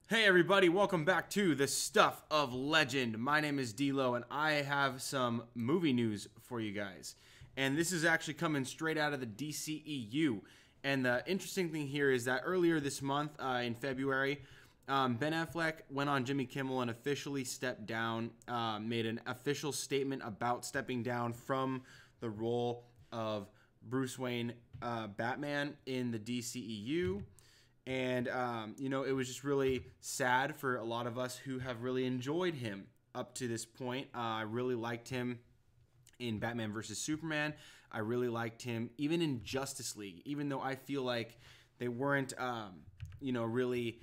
Hey everybody, welcome back to the Stuff of Legend. My name is D-Lo and I have some movie news for you guys. And this is actually coming straight out of the DCEU. And the interesting thing here is that earlier this month, in February, Ben Affleck went on Jimmy Kimmel and officially stepped down, made an official statement about stepping down from the role of Bruce Wayne, Batman in the DCEU. And, it was just really sad for a lot of us who have really enjoyed him up to this point. I really liked him in Batman vs. Superman. I really liked him even in Justice League, even though I feel like they weren't, really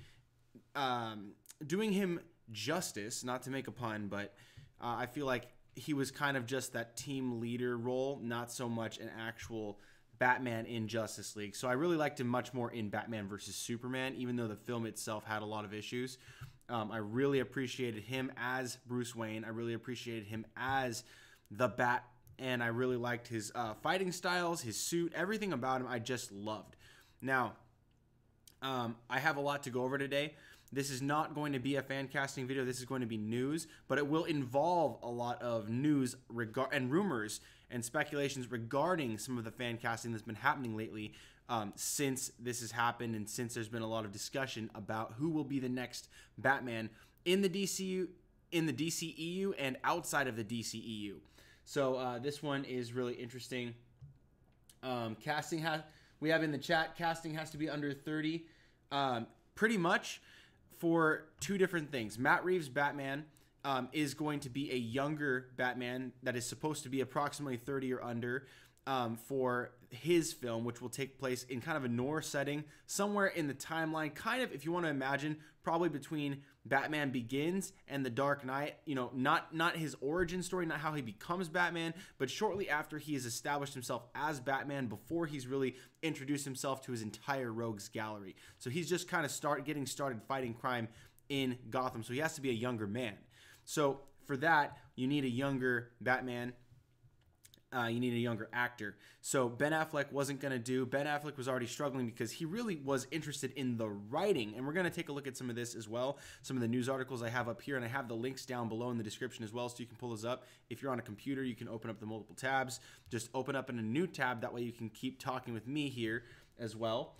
doing him justice, not to make a pun, but I feel like he was kind of just that team leader role, not so much an actual Batman in Justice League. So I really liked him much more in Batman vs. Superman, even though the film itself had a lot of issues. I really appreciated him as Bruce Wayne. I really appreciated him as the Bat, and I really liked his fighting styles, his suit, everything about him I just loved. Now, I have a lot to go over today. This is not going to be a fan casting video. This is going to be news, but it will involve a lot of news and rumors and speculations regarding some of the fan casting that's been happening lately since this has happened and since there's been a lot of discussion about who will be the next Batman in the DCEU and outside of the DCEU. So this one is really interesting. We have in the chat, casting has to be under 30. Pretty much for two different things. Matt Reeves' Batman is going to be a younger Batman that is supposed to be approximately 30 or under for his film, which will take place in kind of a noir setting, somewhere in the timeline, kind of, if you want to imagine, probably between Batman Begins and The Dark Knight. Not his origin story, not how he becomes Batman, but shortly after he has established himself as Batman, before he's really introduced himself to his entire rogues gallery. So he's just kind of getting started fighting crime in Gotham, so he has to be a younger man. So for that, you need a younger Batman. You need a younger actor. So Ben Affleck wasn't going to do. Ben Affleck was already struggling because he really was interested in the writing. And we're going to take a look at some of this as well. Some of the news articles I have up here, and I have the links down below in the description as well, so you can pull those up. If you're on a computer, you can open up the multiple tabs. Just open up in a new tab. That way you can keep talking with me here as well.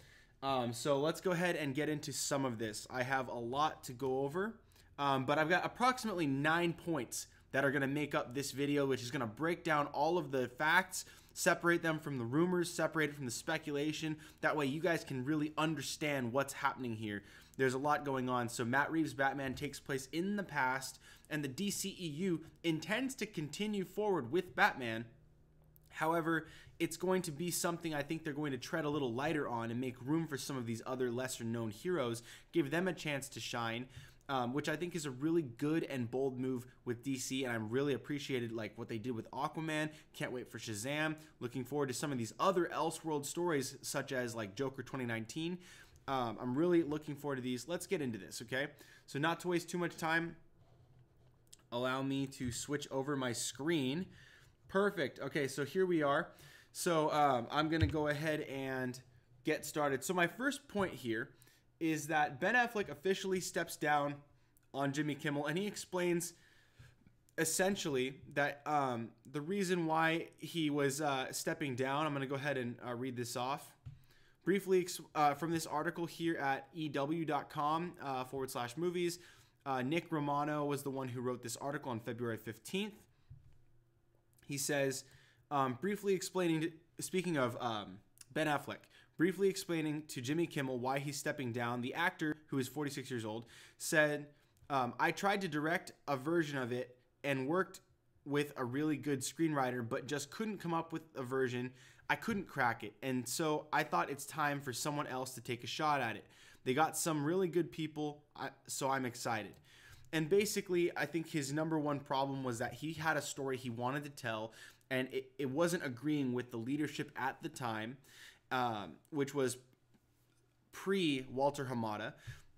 So let's go ahead and get into some of this. I have a lot to go over. But I've got approximately 9 points that are going to make up this video, which is going to break down all of the facts, separate them from the rumors, separate it from the speculation. That way you guys can really understand what's happening here. There's a lot going on. So Matt Reeves' Batman takes place in the past, and the DCEU intends to continue forward with Batman. However, it's going to be something I think they're going to tread a little lighter on and make room for some of these other lesser known heroes, give them a chance to shine. Which I think is a really good and bold move with DC, and I really appreciated like what they did with Aquaman. Can't wait for Shazam. Looking forward to some of these other Elseworld stories, such as like Joker 2019. I'm really looking forward to these. Let's get into this, okay? So not to waste too much time, allow me to switch over my screen. Perfect. Okay, so here we are. So I'm going to go ahead and get started. So my first point here is that Ben Affleck officially steps down on Jimmy Kimmel, and he explains essentially that the reason why he was stepping down, I'm going to go ahead and read this off briefly from this article here at ew.com /movies. Nick Romano was the one who wrote this article on February 15th. He says, speaking of Ben Affleck, briefly explaining to Jimmy Kimmel why he's stepping down, the actor, who is 46 years old, said, I tried to direct a version of it and worked with a really good screenwriter, but just couldn't come up with a version. I couldn't crack it. And so I thought it's time for someone else to take a shot at it. They got some really good people, so I'm excited. And basically, I think his number one problem was that he had a story he wanted to tell, and it wasn't agreeing with the leadership at the time. Which was pre-Walter Hamada,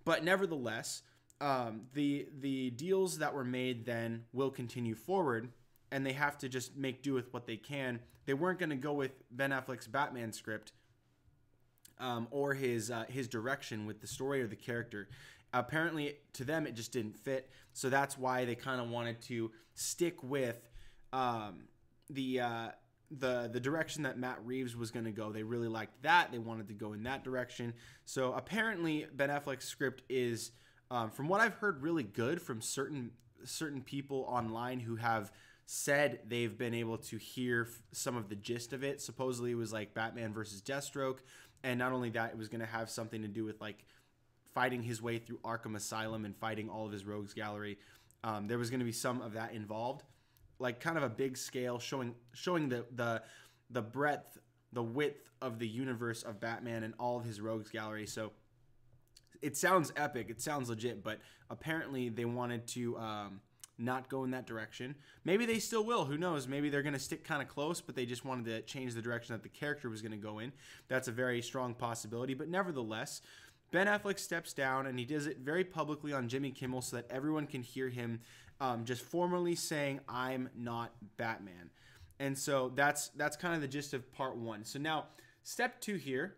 but nevertheless, the deals that were made then will continue forward, and they have to just make do with what they can. They weren't going to go with Ben Affleck's Batman script or his direction with the story or the character. apparently to them it just didn't fit. So that's why they kind of wanted to stick with the direction that Matt Reeves was going to go. They really liked that. They wanted to go in that direction. So apparently Ben Affleck's script is, from what I've heard, really good from certain people online who have said they've been able to hear some of the gist of it. Supposedly it was like Batman versus Deathstroke. And not only that, it was going to have something to do with like fighting his way through Arkham Asylum and fighting all of his rogues gallery. There was going to be some of that involved, like kind of a big scale showing the breadth, the width of the universe of Batman and all of his rogues gallery. So it sounds epic. It sounds legit, but apparently they wanted to not go in that direction. Maybe they still will. Who knows? Maybe they're going to stick kind of close, but they just wanted to change the direction that the character was going to go in. That's a very strong possibility. But nevertheless, Ben Affleck steps down, and he does it very publicly on Jimmy Kimmel so that everyone can hear him just formally saying, "I'm not Batman." And so that's kind of the gist of part one. So now, step two here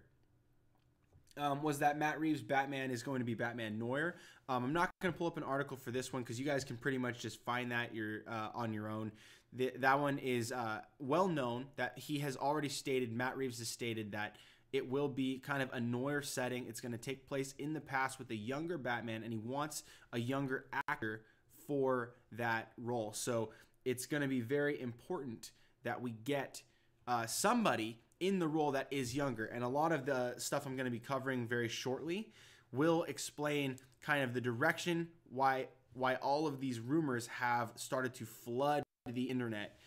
was that Matt Reeves' Batman is going to be Batman Noir. I'm not going to pull up an article for this one because you guys can pretty much just find that on your own. That one is well known that he has already stated, Matt Reeves has stated that it will be kind of a noir setting. It's going to take place in the past with a younger Batman, and he wants a younger actor for that role. So it's going to be very important that we get somebody in the role that is younger. And a lot of the stuff I'm going to be covering very shortly will explain kind of the direction why all of these rumors have started to flood the internet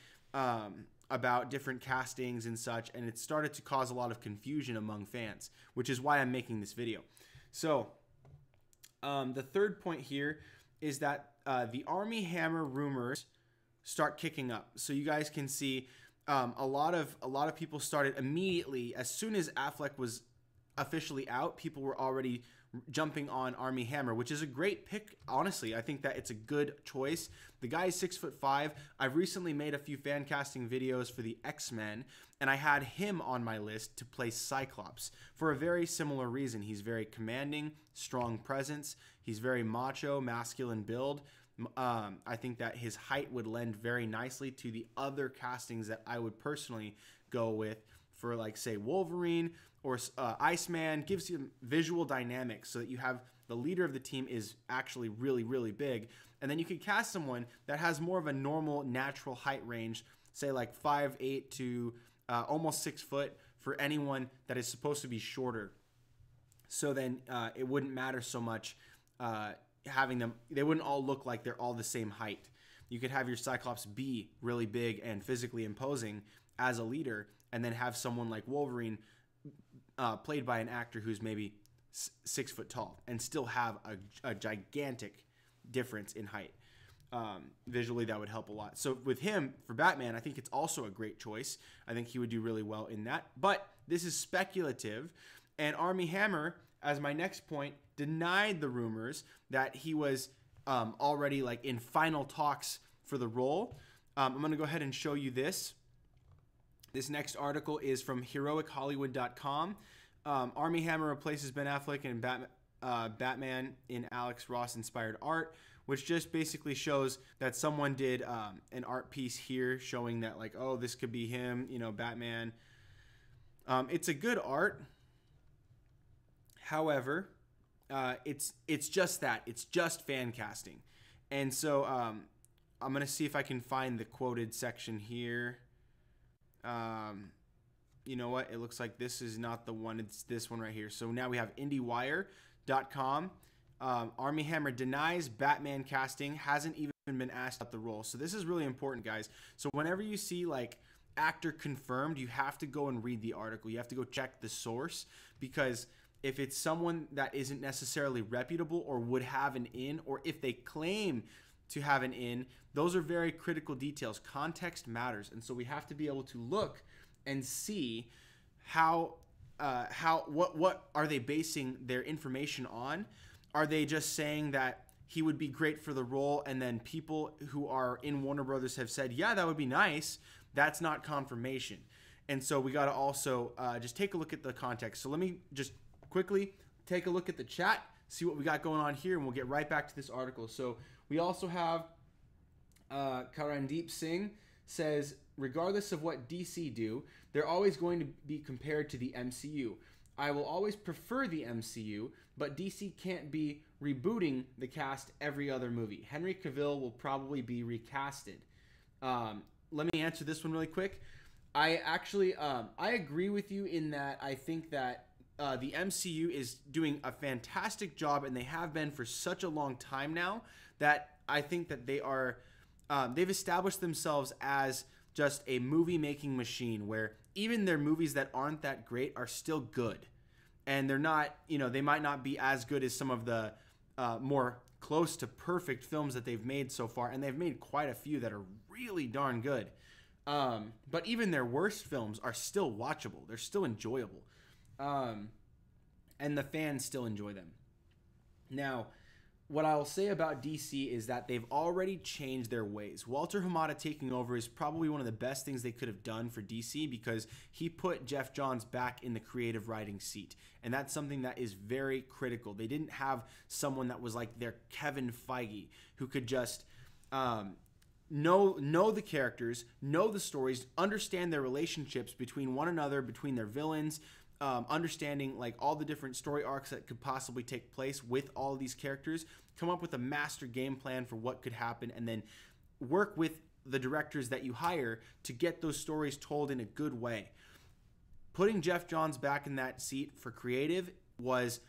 about different castings and such, and it started to cause a lot of confusion among fans, which is why I'm making this video. So the third point here is that the Armie Hammer rumors start kicking up. So you guys can see a lot of people started immediately as soon as Affleck was officially out. People were already jumping on Armie Hammer, which is a great pick. Honestly, I think that it's a good choice. The guy is 6'5". I've recently made a few fan casting videos for the X-Men, and I had him on my list to play Cyclops for a very similar reason. He's very commanding, strong presence. He's very macho, masculine build. I think that his height would lend very nicely to the other castings that I would personally go with for, like, say, Wolverine or Iceman. Gives you visual dynamics so that you have the leader of the team is actually really, really big. And then you could cast someone that has more of a normal, natural height range, say like 5'8" to almost 6 foot for anyone that is supposed to be shorter. So then it wouldn't matter so much having them. They wouldn't all look like they're all the same height. You could have your Cyclops be really big and physically imposing as a leader, and then have someone like Wolverine played by an actor who's maybe 6 foot tall and still have a gigantic difference in height. Visually, that would help a lot. So with him, for Batman, I think it's also a great choice. I think he would do really well in that. But this is speculative, and Armie Hammer, as my next point, denied the rumors that he was already like in final talks for the role. I'm going to go ahead and show you this. This next article is from HeroicHollywood.com. Armie Hammer replaces Ben Affleck in Batman in Alex Ross-inspired art, which just basically shows that someone did an art piece here showing that, like, oh, this could be him, you know, Batman. It's a good art. However, it's just that. It's just fan casting. And so I'm going to see if I can find the quoted section here. You know what? It looks like this is not the one. It's this one right here. So now we have IndieWire.com. Armie Hammer denies Batman casting, hasn't even been asked about the role. So this is really important, guys. So whenever you see like actor confirmed, you have to go and read the article. You have to go check the source, because if it's someone that isn't necessarily reputable or would have an in, or if they claim to have an in, those are very critical details. Context matters. And so we have to be able to look and see what are they basing their information on? Are they just saying that he would be great for the role, and then people who are in Warner Brothers have said, yeah, that would be nice? That's not confirmation. And so we got to also just take a look at the context. So let me just quickly take a look at the chat, see what we got going on here, and we'll get right back to this article. So we also have Karandeep Singh says, regardless of what DC do, they're always going to be compared to the MCU. I will always prefer the MCU, but DC can't be rebooting the cast every other movie. Henry Cavill will probably be recasted. Let me answer this one really quick. I actually, I agree with you in that I think that the MCU is doing a fantastic job, and they have been for such a long time now, that I think that they are, they've established themselves as just a movie-making machine where even their movies that aren't that great are still good. And they're not, they might not be as good as some of the more close to perfect films that they've made so far, and they've made quite a few that are really darn good. But even their worst films are still watchable. They're still enjoyable. And the fans still enjoy them. Now, what I'll say about DC is that they've already changed their ways. Walter Hamada taking over is probably one of the best things they could have done for DC, because he put Geoff Johns back in the creative writing seat. And that's something that is very critical. They didn't have someone that was like their Kevin Feige, who could just know the characters, know the stories, understand their relationships between one another, between their villains, understanding like all the different story arcs that could possibly take place with all of these characters, come up with a master game plan for what could happen, and then work with the directors that you hire to get those stories told in a good way. Putting Geoff Johns back in that seat for creative was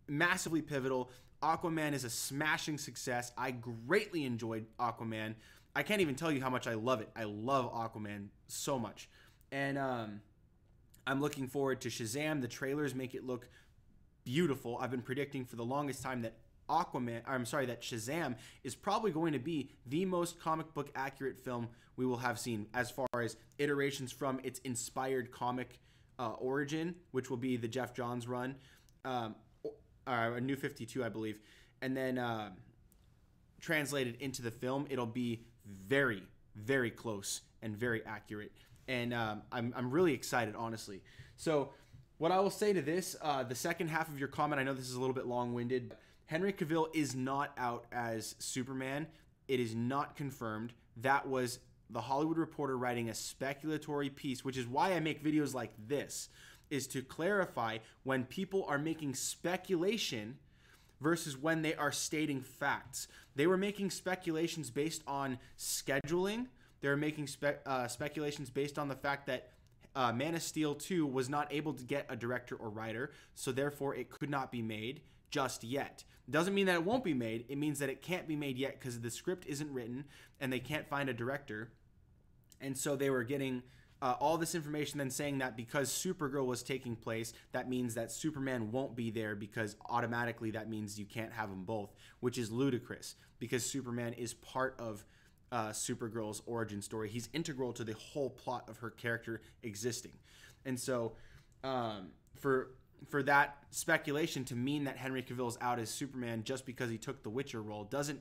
massively pivotal. Aquaman is a smashing success. I greatly enjoyed Aquaman. I can't even tell you how much I love it. I love Aquaman so much. And I'm looking forward to Shazam. The trailers make it look beautiful. I've been predicting for the longest time that that Shazam is probably going to be the most comic book accurate film we will have seen, as far as iterations from its inspired comic origin, which will be the Geoff Johns run, a New 52, I believe, and then translated into the film. It'll be very, very close and very accurate. And I'm really excited, honestly. So what I will say to this, the second half of your comment, I know this is a little bit long-winded. Henry Cavill is not out as Superman. It is not confirmed. That was The Hollywood Reporter writing a speculatory piece, which is why I make videos like this, is to clarify when people are making speculation versus when they are stating facts. They were making speculations based on scheduling. They were making speculations based on the fact that Man of Steel 2 was not able to get a director or writer, so therefore it could not be made just yet. Doesn't mean that it won't be made. It means that it can't be made yet because the script isn't written and they can't find a director. And so they were getting all this information, then saying that because Supergirl was taking place, that means that Superman won't be there, because automatically that means you can't have them both, which is ludicrous because Superman is part of Supergirl's origin story. He's integral to the whole plot of her character existing. And so for that speculation to mean that Henry Cavill is out as Superman just because he took the Witcher role doesn't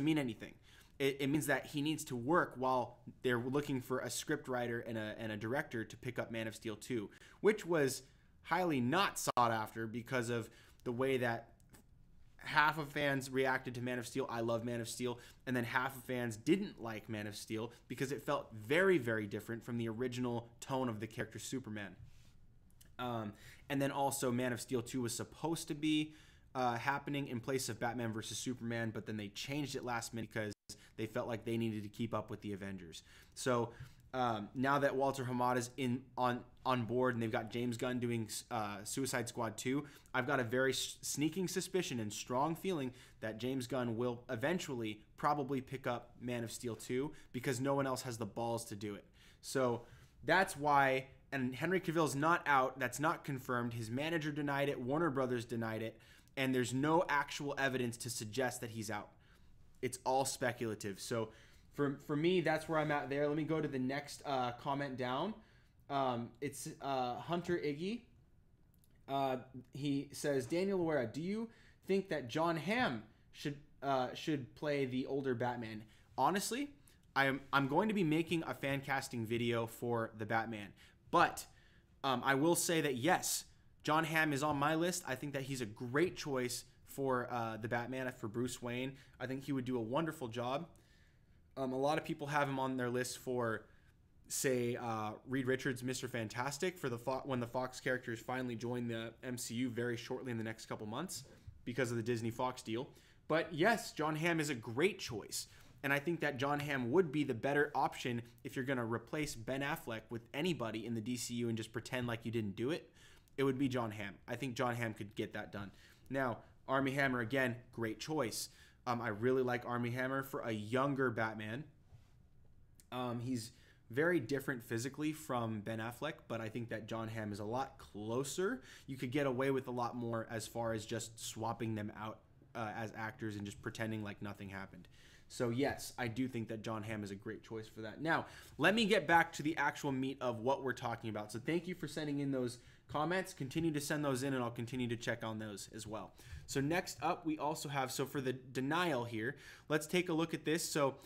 mean anything. It means that he needs to work while they're looking for a script writer and a director to pick up Man of Steel 2, which was highly not sought after because of the way that half of fans reacted to Man of Steel. I love Man of Steel. And then half of fans didn't like Man of Steel because it felt very, very different from the original tone of the character Superman. And then also Man of Steel 2 was supposed to be happening in place of Batman versus Superman, but then they changed it last minute because they felt like they needed to keep up with the Avengers. So now that Walter Hamada's on board and they've got James Gunn doing Suicide Squad 2, I've got a very sneaking suspicion and strong feeling that James Gunn will eventually probably pick up Man of Steel 2 because no one else has the balls to do it. So that's why, and Henry Cavill's not out. That's not confirmed. His manager denied it. Warner Brothers denied it. And there's no actual evidence to suggest that he's out. It's all speculative. So for me, that's where I'm at there. Let me go to the next comment down. It's Hunter Iggy. He says, Daniel Loera, do you think that John Hamm should play the older Batman? Honestly, I'm going to be making a fan casting video for the Batman. But I will say that yes, John Hamm is on my list. I think that he's a great choice for the Batman, for Bruce Wayne. I think he would do a wonderful job. A lot of people have him on their list for, say, Reed Richards' Mr. Fantastic for when the Fox characters finally join the MCU very shortly in the next couple months because of the Disney Fox deal. But yes, Jon Hamm is a great choice. And I think that Jon Hamm would be the better option if you're going to replace Ben Affleck with anybody in the DCU and just pretend like you didn't do it. It would be Jon Hamm. I think Jon Hamm could get that done. Now, Armie Hammer, again, great choice. I really like Armie Hammer for a younger Batman. He's very different physically from Ben Affleck, but I think that Jon Hamm is a lot closer. You could get away with a lot more as far as just swapping them out as actors and just pretending like nothing happened. So yes, I do think that Jon Hamm is a great choice for that. Now, let me get back to the actual meat of what we're talking about. So thank you for sending in those comments. Continue to send those in, and I'll continue to check on those as well. So next up, we also have, so for the denial here, let's take a look at this. So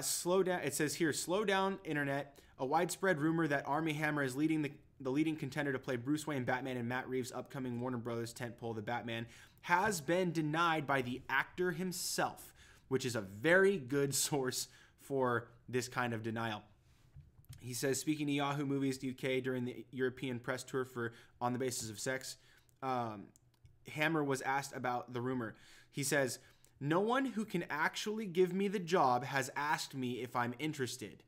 slow down. It says here, slow down, internet. A widespread rumor that Armie Hammer is leading the leading contender to play Bruce Wayne, Batman, and Matt Reeves' upcoming Warner Brothers tentpole, The Batman, has been denied by the actor himself, which is a very good source for this kind of denial. He says, speaking to Yahoo Movies UK during the European press tour for On the Basis of Sex, Hammer was asked about the rumor. He says, no one who can actually give me the job has asked me if I'm interested.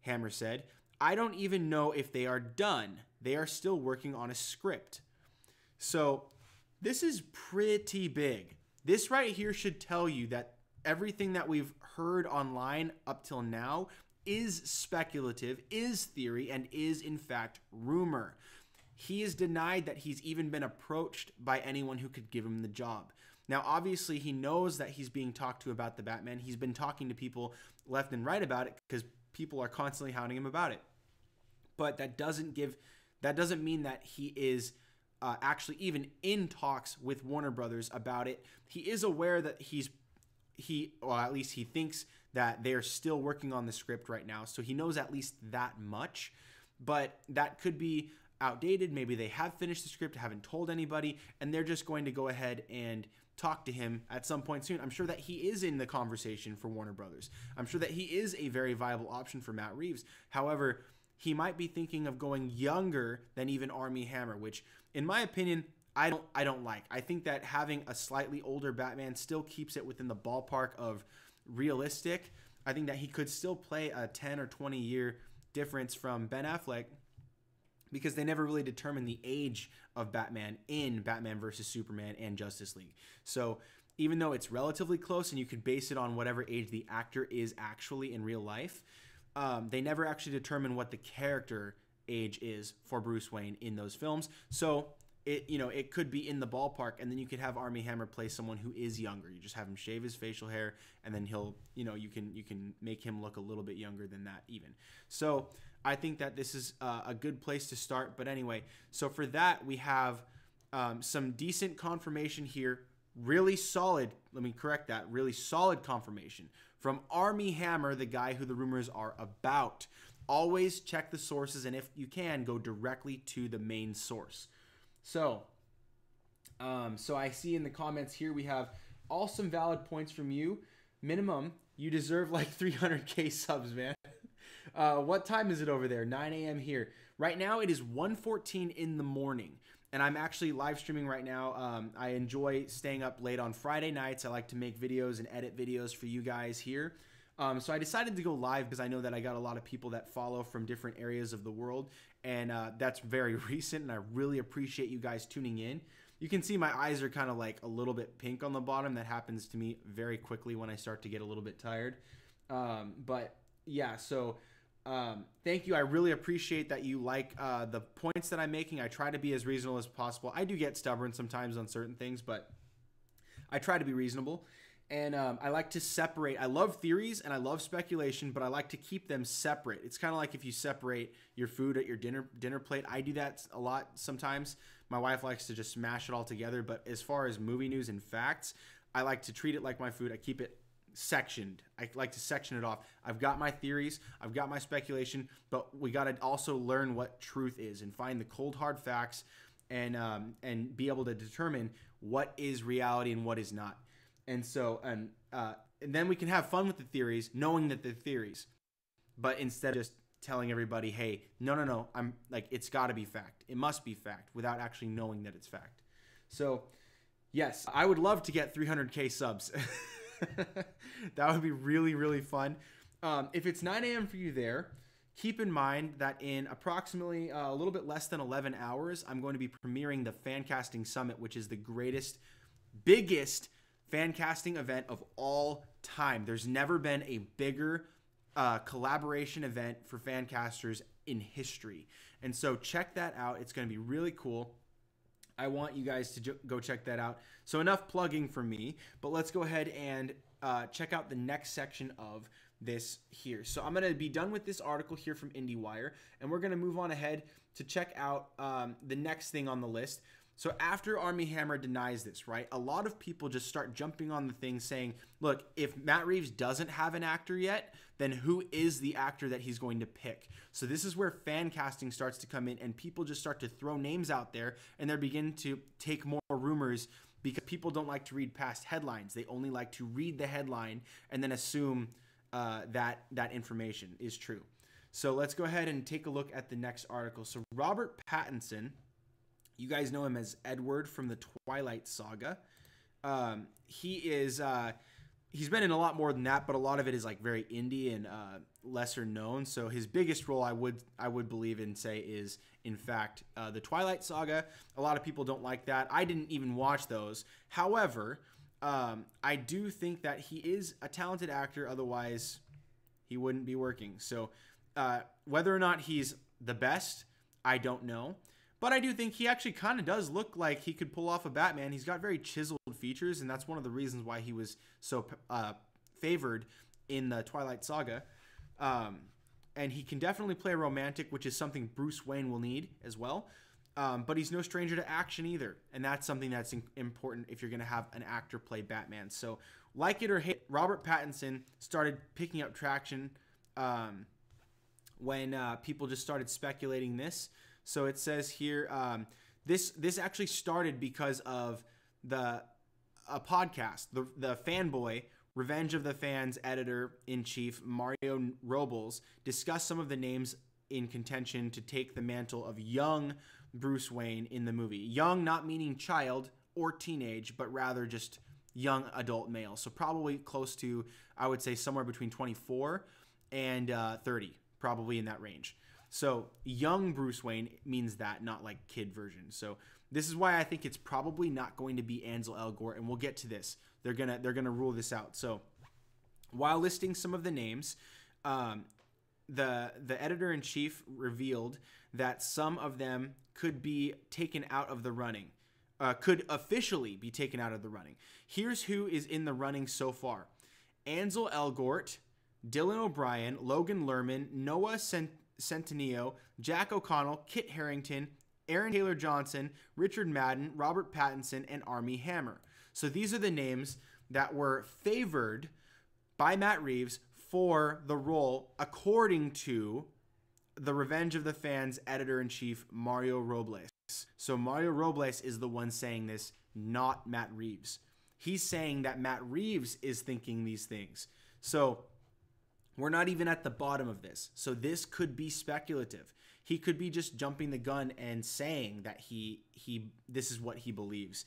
Hammer said, I don't even know if they are done. They are still working on a script. So this is pretty big. This right here should tell you that everything that we've heard online up till now is speculative, is theory, and is in fact rumor. He is denied that he's even been approached by anyone who could give him the job. Now, obviously, he knows that he's being talked to about the Batman. He's been talking to people left and right about it because people are constantly hounding him about it. But that doesn't mean that he is actually even in talks with Warner Brothers about it. He is aware that or at least he thinks that they're still working on the script right now. So he knows at least that much, but that could be outdated. Maybe they have finished the script, haven't told anybody, and they're just going to go ahead and talk to him at some point soon. I'm sure that he is in the conversation for Warner Brothers. I'm sure that he is a very viable option for Matt Reeves. However, he might be thinking of going younger than even Armie Hammer, which in my opinion, I don't like. I think that having a slightly older Batman still keeps it within the ballpark of realistic. I think that he could still play a 10 or 20 year difference from Ben Affleck because they never really determined the age of Batman in Batman vs. Superman and Justice League. So even though it's relatively close and you could base it on whatever age the actor is actually in real life, they never actually determine what the character age is for Bruce Wayne in those films. So it could be in the ballpark, and then you could have Armie Hammer play someone who is younger. You just have him shave his facial hair, and then you can make him look a little bit younger than that even. So I think that this is a good place to start. But anyway, so for that we have some decent confirmation here. Really solid. Let me correct that. Really solid confirmation from Armie Hammer, the guy who the rumors are about. Always check the sources, and if you can, go directly to the main source. So I see in the comments here we have all some valid points from you. Minimum, you deserve like 300k subs, man. What time is it over there? 9 a.m. here. Right now it is 1:14 in the morning, and I'm actually live streaming right now. I enjoy staying up late on Friday nights. I like to make videos and edit videos for you guys here. So I decided to go live because I know that I got a lot of people that follow from different areas of the world, and that's very recent, and I really appreciate you guys tuning in. You can see my eyes are kind of like a little bit pink on the bottom. That happens to me very quickly when I start to get a little bit tired. But yeah, so thank you. I really appreciate that you like the points that I'm making. I try to be as reasonable as possible. I do get stubborn sometimes on certain things, but I try to be reasonable. And I like to separate. I love theories and I love speculation, but I like to keep them separate. It's kind of like if you separate your food at your dinner plate. I do that a lot sometimes. My wife likes to just smash it all together. But as far as movie news and facts, I like to treat it like my food. I keep it sectioned. I like to section it off. I've got my theories. I've got my speculation. But we got to also learn what truth is and find the cold, hard facts and be able to determine what is reality and what is not. And so and then we can have fun with the theories, knowing that they're theories, but instead of just telling everybody, hey, no, I'm like, it's got to be fact. It must be fact, without actually knowing that it's fact. So, yes, I would love to get 300K subs. That would be really, really fun. If it's 9 a.m. for you there, keep in mind that in approximately a little bit less than 11 hours, I'm going to be premiering the Fancasting Summit, which is the biggest fan casting event of all time. There's never been a bigger collaboration event for fan casters in history. And so check that out. It's going to be really cool. I want you guys to go check that out. So enough plugging for me, but let's go ahead and check out the next section of this here. So I'm going to be done with this article here from IndieWire, and we're going to move on ahead to check out the next thing on the list. So after Armie Hammer denies this, right, a lot of people just start jumping on the thing saying, look, if Matt Reeves doesn't have an actor yet, then who is the actor that he's going to pick? So this is where fan casting starts to come in, and people just start to throw names out there, and they begin to take more rumors because people don't like to read past headlines. They only like to read the headline and then assume that information is true. So let's go ahead and take a look at the next article. So Robert Pattinson, you guys know him as Edward from the Twilight Saga. He's been in a lot more than that, but a lot of it is like very indie and lesser known. So his biggest role, I would believe and say, is in fact the Twilight Saga. A lot of people don't like that. I didn't even watch those. However, I do think that he is a talented actor. Otherwise, he wouldn't be working. So whether or not he's the best, I don't know. But I do think he actually kind of does look like he could pull off a Batman. He's got very chiseled features, and that's one of the reasons why he was so favored in the Twilight Saga. And he can definitely play a romantic, which is something Bruce Wayne will need as well. But he's no stranger to action either, and that's something that's important if you're going to have an actor play Batman. So, like it or hate, Robert Pattinson started picking up traction when people just started speculating this. So it says here, this actually started because of a podcast. The Fanboy, Revenge of the Fans editor-in-chief Mario Robles discussed some of the names in contention to take the mantle of young Bruce Wayne in the movie. Young, not meaning child or teenage, but rather just young adult male. So probably close to, I would say, somewhere between 24 and 30, probably in that range. So young Bruce Wayne means that, not like kid version. So this is why I think it's probably not going to be Ansel Elgort, and we'll get to this. They're gonna rule this out. So while listing some of the names, the editor-in-chief revealed that some of them could be taken out of the running, could officially be taken out of the running. Here's who is in the running so far: Ansel Elgort, Dylan O'Brien, Logan Lerman, Noah Centineo, Jack O'Connell, Kit Harington, Aaron Taylor Johnson, Richard Madden, Robert Pattinson, and Armie Hammer. So these are the names that were favored by Matt Reeves for the role, according to the Revenge of the Fans editor-in-chief, Mario Robles. So Mario Robles is the one saying this, not Matt Reeves. He's saying that Matt Reeves is thinking these things. So we're not even at the bottom of this. So this could be speculative. He could be just jumping the gun and saying that this is what he believes.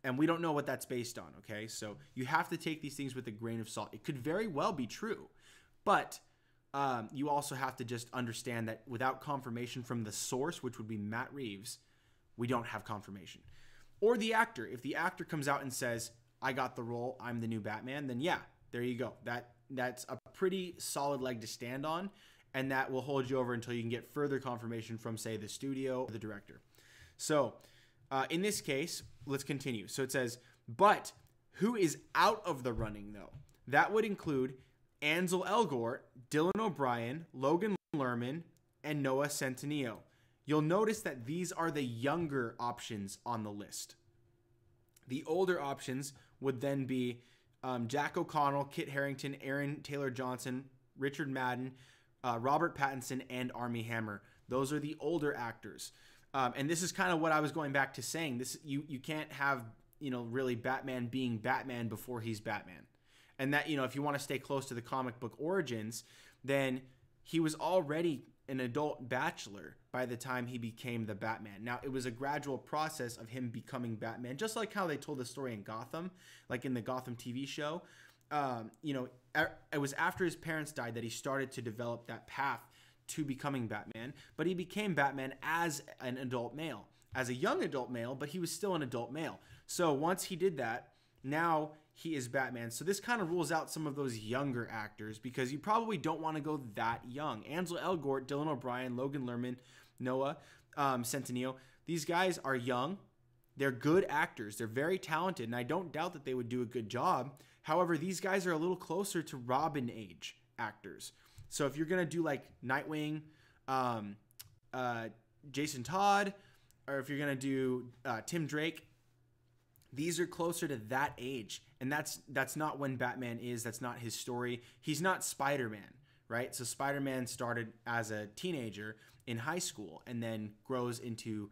And we don't know what that's based on, okay? So you have to take these things with a grain of salt. It could very well be true. But you also have to just understand that without confirmation from the source, which would be Matt Reeves, we don't have confirmation. Or the actor. If the actor comes out and says, I got the role, I'm the new Batman, then yeah, there you go. That's a pretty solid leg to stand on, and that will hold you over until you can get further confirmation from, say, the studio or the director. So in this case, let's continue. So it says, but who is out of the running, though? That would include Ansel Elgort, Dylan O'Brien, Logan Lerman, and Noah Centineo. You'll notice that these are the younger options on the list. The older options would then be Jack O'Connell, Kit Harington, Aaron Taylor Johnson, Richard Madden, Robert Pattinson, and Armie Hammer. Those are the older actors. And this is kind of what I was going back to saying. This you can't have, you know, really Batman being Batman before he's Batman. And that, you know, if you want to stay close to the comic book origins, then he was already an adult bachelor by the time he became the Batman. Now, it was a gradual process of him becoming Batman, just like how they told the story in Gotham, like in the Gotham TV show. You know, it was after his parents died that he started to develop that path to becoming Batman, but he became Batman as an adult male, as a young adult male, but he was still an adult male. So once he did that, now he is Batman. So this kind of rules out some of those younger actors because you probably don't want to go that young. Ansel Elgort, Dylan O'Brien, Logan Lerman, Noah Centineo, these guys are young. They're good actors. They're very talented, and I don't doubt that they would do a good job. However, these guys are a little closer to Robin age actors. So if you're going to do like Nightwing, Jason Todd, or if you're going to do Tim Drake, these are closer to that age. And that's not when Batman is. That's not his story. He's not Spider-Man, right? So Spider-Man started as a teenager in high school and then grows into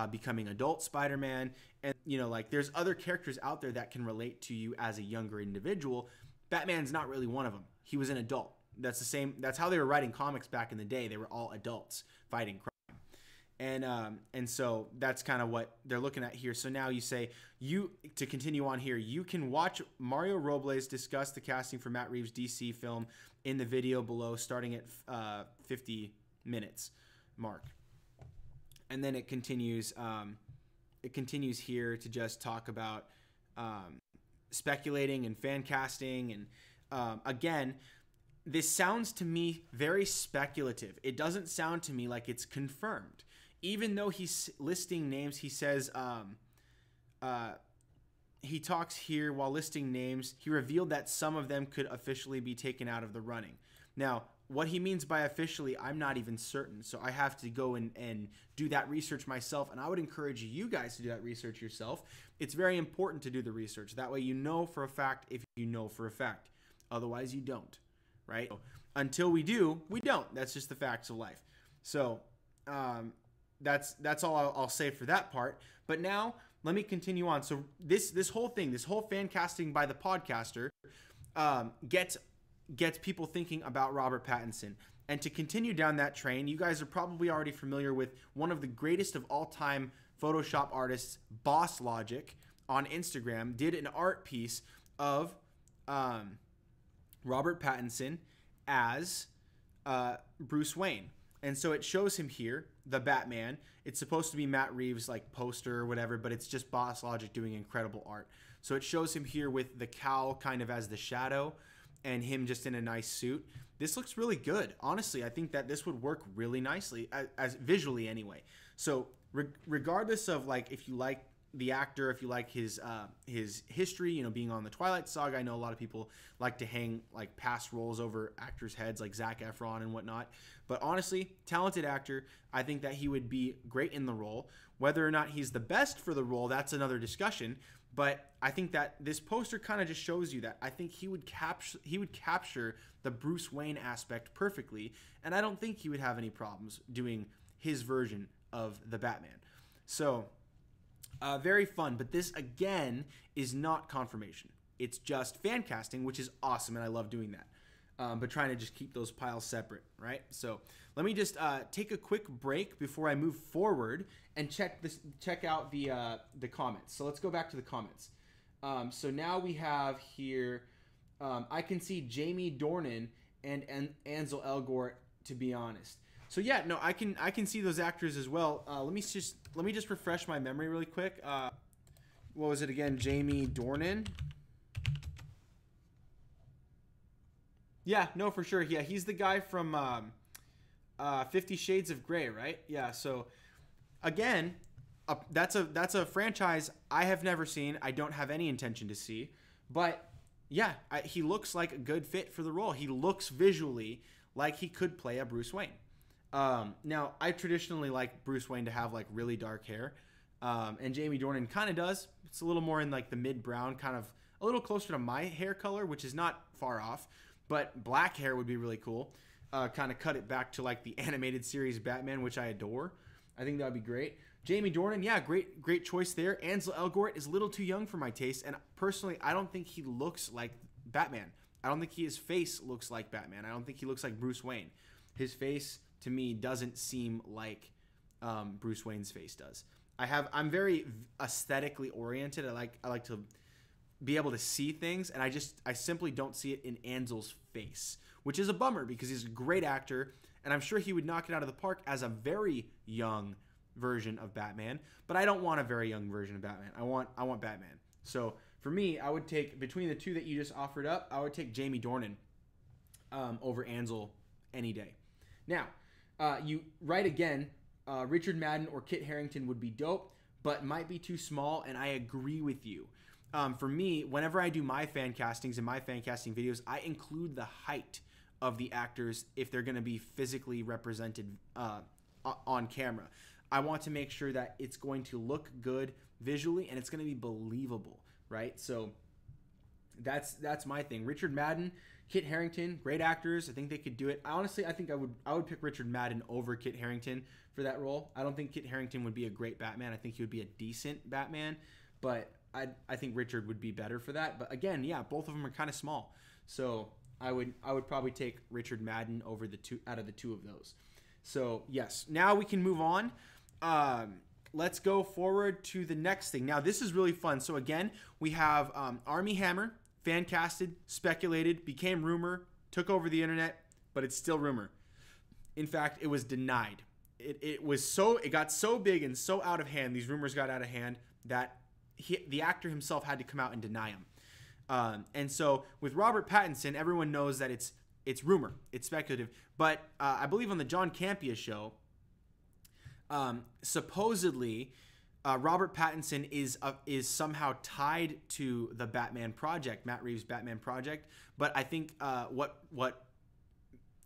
becoming adult Spider-Man. And, you know, like there's other characters out there that can relate to you as a younger individual. Batman's not really one of them. He was an adult. That's the same. That's how they were writing comics back in the day. They were all adults fighting crime. And so that's kind of what they're looking at here. So now you say, to continue on here, you can watch Mario Robles discuss the casting for Matt Reeves' DC film in the video below, starting at 50 minutes mark. And then it continues here to just talk about speculating and fan casting. And again, this sounds to me very speculative. It doesn't sound to me like it's confirmed. Even though he's listing names, he says, he talks here while listing names, he revealed that some of them could officially be taken out of the running. Now, what he means by officially, I'm not even certain. So I have to go and do that research myself. And I would encourage you guys to do that research yourself. It's very important to do the research. That way you know for a fact if you know for a fact. Otherwise you don't, right? So until we do, we don't. That's just the facts of life. So that's all I'll say for that part. But now let me continue on. So this whole thing, this whole fan casting by the podcaster gets people thinking about Robert Pattinson. And to continue down that train, you guys are probably already familiar with one of the greatest of all time Photoshop artists, Boss Logic, on Instagram, did an art piece of Robert Pattinson as Bruce Wayne. And so it shows him here, the Batman. It's supposed to be Matt Reeves' like poster or whatever, but it's just Boss Logic doing incredible art. So it shows him here with the cowl kind of as the shadow and him just in a nice suit. This looks really good. Honestly, I think that this would work really nicely as visually anyway. So regardless of like if you like the actor, if you like his history, you know, being on the Twilight Saga, I know a lot of people like to hang like past roles over actors' heads like Zac Efron and whatnot. But honestly, talented actor. I think that he would be great in the role. Whether or not he's the best for the role, that's another discussion. But I think that this poster kind of just shows you that. I think he would capture the Bruce Wayne aspect perfectly, and I don't think he would have any problems doing his version of the Batman. So very fun, but this again is not confirmation. It's just fan casting, which is awesome, and I love doing that. But trying to just keep those piles separate, right? So let me just take a quick break before I move forward and check out the comments. So let's go back to the comments. So now we have here, I can see Jamie Dornan and Ansel Elgort, to be honest. So yeah, no, I can see those actors as well. Let me just refresh my memory really quick. What was it again? Jamie Dornan. Yeah, no, for sure. Yeah, he's the guy from 50 Shades of Grey, right? Yeah. So again, that's a franchise I have never seen. I don't have any intention to see, but yeah, he looks like a good fit for the role. He looks visually like he could play a Bruce Wayne. Now, I traditionally like Bruce Wayne to have like really dark hair, and Jamie Dornan kind of does. It's a little more in like the mid-brown, kind of a little closer to my hair color, which is not far off, but black hair would be really cool. Kind of cut it back to like the animated series Batman, which I adore. I think that would be great. Jamie Dornan, yeah, great choice there. Ansel Elgort is a little too young for my taste, and personally, I don't think he looks like Batman. I don't think his face looks like Batman. I don't think he looks like Bruce Wayne. His face, to me, doesn't seem like Bruce Wayne's face does. I'm very aesthetically oriented. I like to be able to see things, and I simply don't see it in Ansel's face, which is a bummer because he's a great actor, and I'm sure he would knock it out of the park as a very young version of Batman. But I don't want a very young version of Batman. I want Batman. So for me, I would take, between the two that you just offered up, I would take Jamie Dornan over Ansel any day. Now, you right again. Richard Madden or Kit Harington would be dope, but might be too small, and I agree with you. For me, whenever I do my fan castings and my fan casting videos, I include the height of the actors if they're going to be physically represented on camera. I want to make sure that it's going to look good visually and it's going to be believable, right? So that's my thing. Richard Madden, Kit Harington, great actors. I think they could do it. Honestly, I think I would pick Richard Madden over Kit Harington for that role. I don't think Kit Harington would be a great Batman. I think he would be a decent Batman, but I think Richard would be better for that. But again, yeah, both of them are kind of small. So I would probably take Richard Madden over the two out of the two of those. So yes, now we can move on. Let's go forward to the next thing. Now this is really fun. So again, we have Armie Hammer, fan casted, speculated, became rumor, took over the internet, but it's still rumor. In fact, it was denied. It got so big and so out of hand, these rumors got out of hand, that the actor himself had to come out and deny them. And so with Robert Pattinson, everyone knows that it's rumor, it's speculative. But I believe on the John Campea show, supposedly Robert Pattinson is somehow tied to the Batman project, Matt Reeves' Batman project. But I think what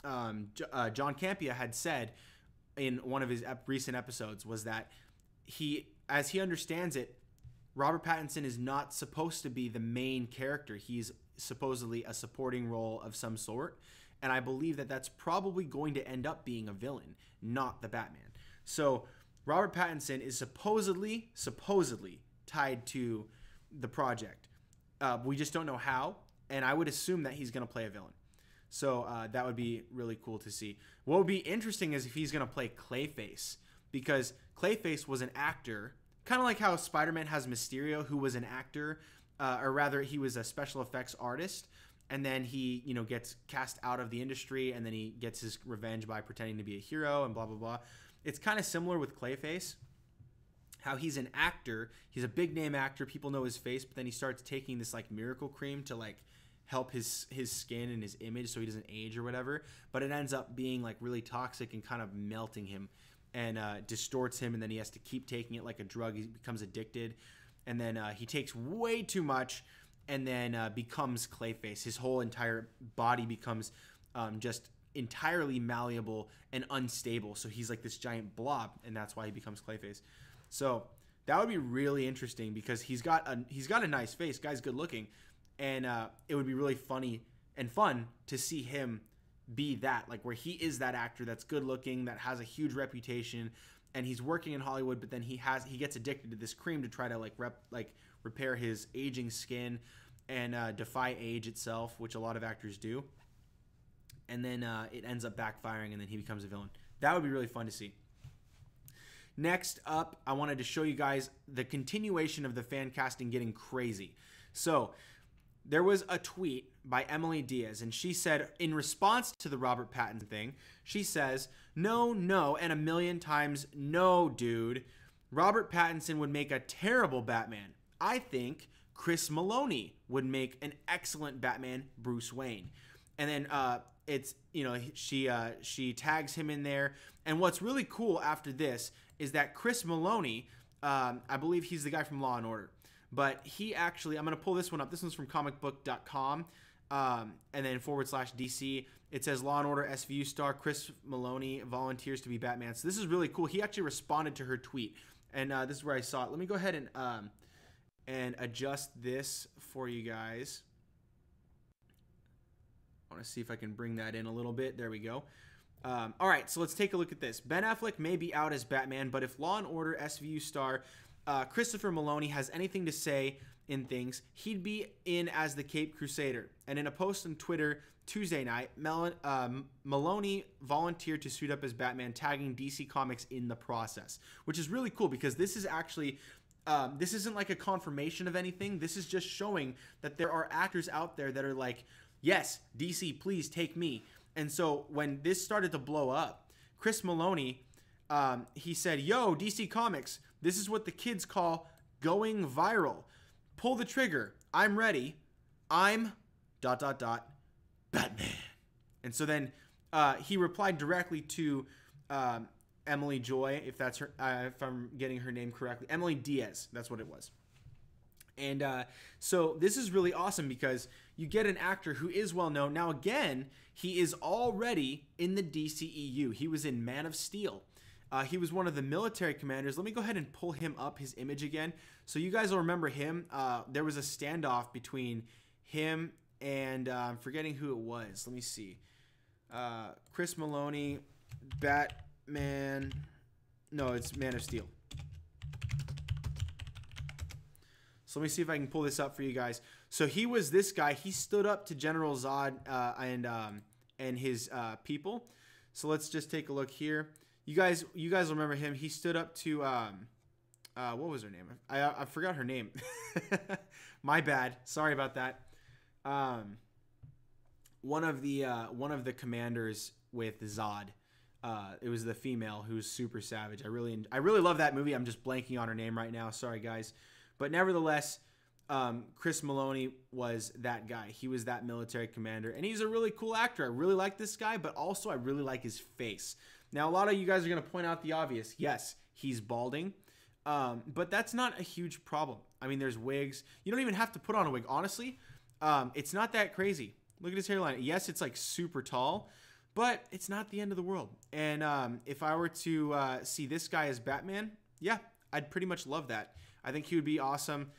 John Campea had said in one of his recent episodes was that as he understands it, Robert Pattinson is not supposed to be the main character. He's supposedly a supporting role of some sort. And I believe that that's probably going to end up being a villain, not the Batman. So Robert Pattinson is supposedly tied to the project. We just don't know how. And I would assume that he's going to play a villain. So that would be really cool to see. What would be interesting is if he's going to play Clayface, because Clayface was an actor, kind of like how Spider-Man has Mysterio, who was an actor, or rather he was a special effects artist, and then he, gets cast out of the industry, and then he gets his revenge by pretending to be a hero and blah, blah, blah. It's kind of similar with Clayface, how he's an actor, he's a big name actor, people know his face, but then he starts taking this like miracle cream to like help his skin and his image so he doesn't age or whatever, but it ends up being like really toxic and kind of melting him and distorts him, and then he has to keep taking it like a drug. He becomes addicted, and then he takes way too much, and then becomes Clayface. His whole entire body becomes just entirely malleable and unstable, so he's like this giant blob, and that's why he becomes Clayface. So that would be really interesting because he's got a nice face, guy's good looking, and it would be really funny and fun to see him be that, like where he is that actor that's good looking, that has a huge reputation, and he's working in Hollywood, but then he gets addicted to this cream to try to repair his aging skin and defy age itself, which a lot of actors do. And then it ends up backfiring, and then he becomes a villain. That would be really fun to see. Next up, I wanted to show you guys the continuation of the fan casting getting crazy. So there was a tweet by Emily Diaz, and she said, in response to the Robert Pattinson thing, she says, no, and 1,000,000 times no, dude. Robert Pattinson would make a terrible Batman. I think Chris Maloney would make an excellent Batman, Bruce Wayne. And then she tags him in there. And what's really cool after this is that Chris Maloney, I believe he's the guy from Law & Order, but he actually, I'm going to pull this one up. This one's from comicbook.com, and then /DC. It says Law & Order SVU star Chris Maloney volunteers to be Batman. So this is really cool. He actually responded to her tweet, and this is where I saw it. Let me go ahead and adjust this for you guys. I want to see if I can bring that in a little bit. There we go. All right, so let's take a look at this. Ben Affleck may be out as Batman, but if Law & Order SVU star Christopher Maloney has anything to say in things, he'd be in as the Cape Crusader. And in a post on Twitter Tuesday night, Maloney volunteered to suit up as Batman, tagging DC Comics in the process, which is really cool because this is actually... this isn't like a confirmation of anything. This is just showing that there are actors out there that are like, yes, DC, please take me. And so when this started to blow up, Chris Maloney, he said, yo, DC Comics, this is what the kids call going viral. Pull the trigger. I'm ready. I'm ... Batman. And so then he replied directly to Emily Joy, if that's her, if I'm getting her name correctly, Emily Diaz, that's what it was. And so this is really awesome because you get an actor who is well known. Now again, he is already in the DCEU. He was in Man of Steel. He was one of the military commanders. Let me go ahead and pull him up, his image again. So you guys will remember him. There was a standoff between him and I'm forgetting who it was. Let me see. Chris Maloney, Batman. No, it's Man of Steel. So let me see if I can pull this up for you guys. So he was this guy. He stood up to General Zod and his people. So let's just take a look here. You guys will remember him. He stood up to what was her name? I forgot her name. My bad. Sorry about that. One of the commanders with Zod. It was the female who was super savage. I really love that movie. I'm just blanking on her name right now. Sorry guys, but nevertheless, Chris Maloney was that guy. He was that military commander, and he's a really cool actor. I really like this guy, but also I really like his face. Now, a lot of you guys are going to point out the obvious. Yes, he's balding, but that's not a huge problem. I mean, there's wigs. You don't even have to put on a wig. Honestly, it's not that crazy. Look at his hairline. Yes, it's like super tall, but it's not the end of the world. And if I were to see this guy as Batman, yeah, I'd pretty much love that. I think he would be awesome.